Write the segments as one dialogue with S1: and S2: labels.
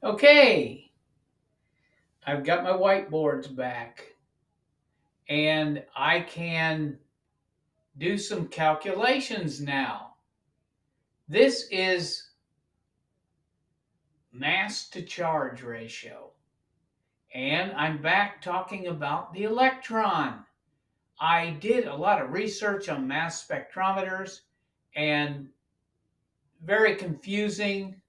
S1: Okay, I've got my whiteboards back and I can do some calculations now. This is mass to charge ratio. And I'm back talking about the electron. I did a lot of research on mass spectrometers and very confusing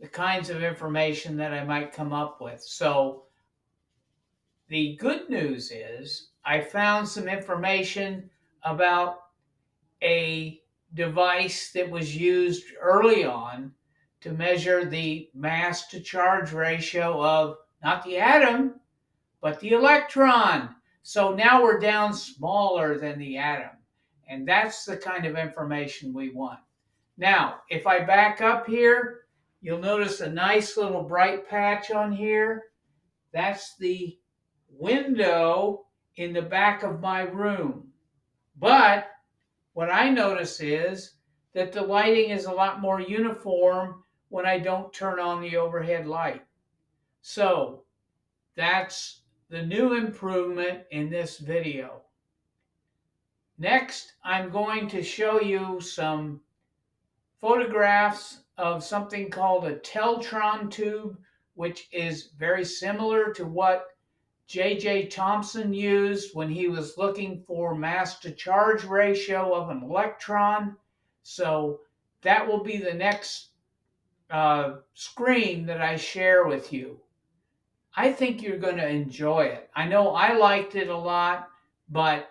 S1: the kinds of information that I might come up with. So the good news is I found some information about a device that was used early on to measure the mass to charge ratio of not the atom, but the electron. So now we're down smaller than the atom. And that's the kind of information we want. Now, if I back up here, you'll notice a nice little bright patch on here. That's the window in the back of my room. But what I notice is that the lighting is a lot more uniform when I don't turn on the overhead light. So that's the new improvement in this video. Next, I'm going to show you some photographs of something called a Teltron tube, which is very similar to what J.J. Thomson used when he was looking for mass to charge ratio of an electron. So that will be the next screen that I share with you. I think you're going to enjoy it. I know I liked it a lot, but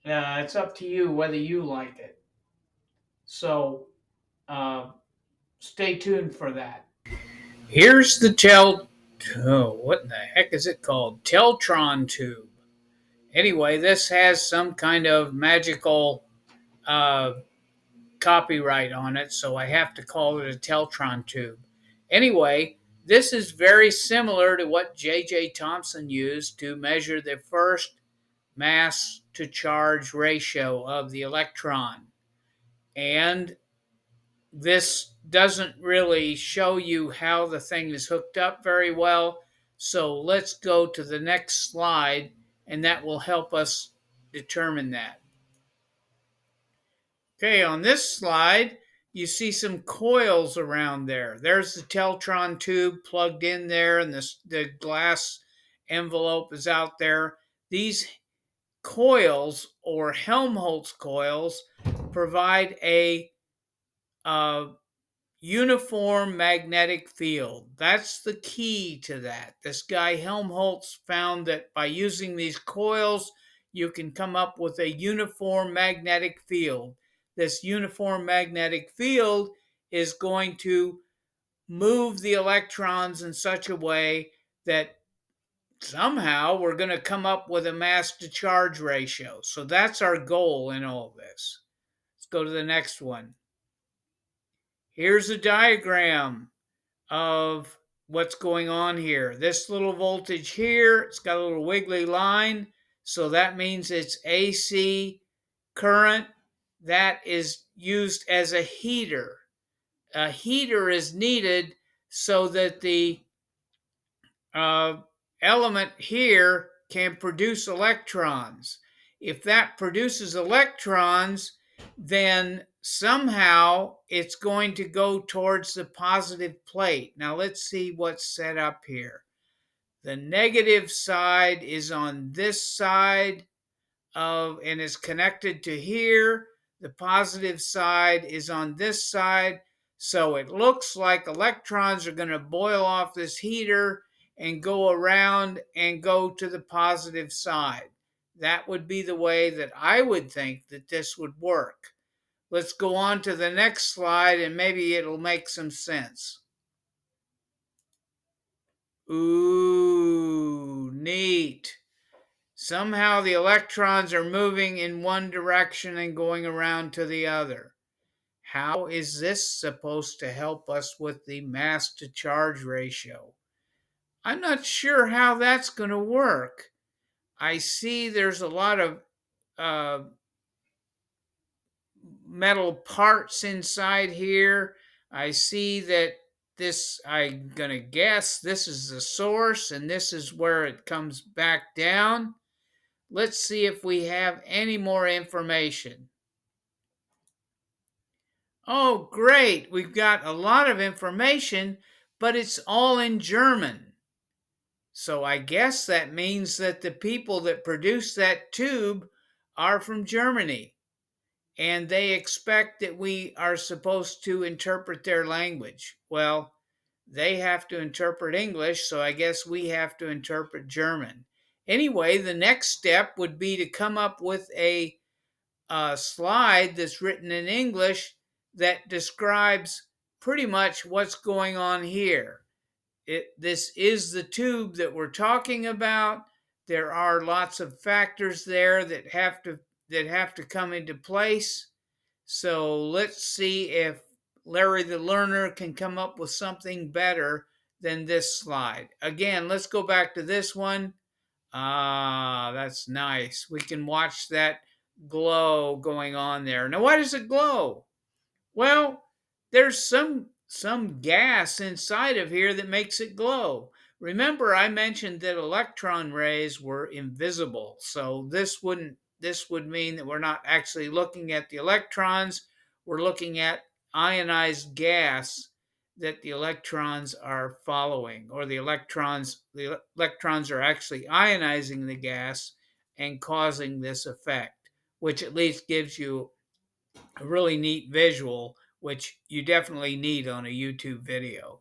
S1: it's up to you whether you like it. So uh, stay tuned for that. Here's the what in the heck is it called? Teltron tube. Anyway, this has some kind of magical uh, copyright on it, so I have to call it a Teltron tube. Anyway, this is very similar to what J.J. Thomson used to measure the first mass to charge ratio of the electron. And this doesn't really show you how the thing is hooked up very well. So let's go to the next slide, and that will help us determine that. Okay, on this slide, you see some coils around there. There's the Teltron tube plugged in there, and the glass envelope is out there. These coils, or Helmholtz coils, provide a uniform magnetic field. That's the key to that. This guy Helmholtz found that by using these coils, you can come up with a uniform magnetic field. This uniform magnetic field is going to move the electrons in such a way that somehow we're going to come up with a mass to charge ratio. So that's our goal in all this. Let's go to the next one. Here's a diagram of what's going on here. This little voltage here, it's got a little wiggly line. So that means it's AC current that is used as a heater. A heater is needed so that the uh, element here can produce electrons. If that produces electrons, then somehow it's going to go towards the positive plate. Now let's see what's set up here. The negative side is on this side and is connected to here. The positive side is on this side. So it looks like electrons are going to boil off this heater and go around and go to the positive side. That would be the way that I would think that this would work. Let's go on to the next slide and maybe it'll make some sense. Ooh, neat. Somehow the electrons are moving in one direction and going around to the other. How is this supposed to help us with the mass to charge ratio? I'm not sure how that's going to work. I see there's a lot of metal parts inside here. I see that this, I'm going to guess this is the source and this is where it comes back down. Let's see if we have any more information. Oh, great. We've got a lot of information, but it's all in German. So I guess that means that the people that produce that tube are from Germany, and they expect that we are supposed to interpret their language. Well, they have to interpret English, so I guess we have to interpret German. Anyway, the next step would be to come up with a slide that's written in English that describes pretty much what's going on here. This is the tube that we're talking about. There are lots of factors there that have to come into place. So let's see if Larry the Learner can come up with something better than this slide. Again, let's go back to this one. Ah, that's nice. We can watch that glow going on there. Now, why does it glow? Well, there's some gas inside of here that makes it glow. Remember, I mentioned that electron rays were invisible. So this would mean that we're not actually looking at the electrons. We're looking at ionized gas that the electrons are following, or the electrons are actually ionizing the gas and causing this effect, which at least gives you a really neat visual, which you definitely need on a YouTube video.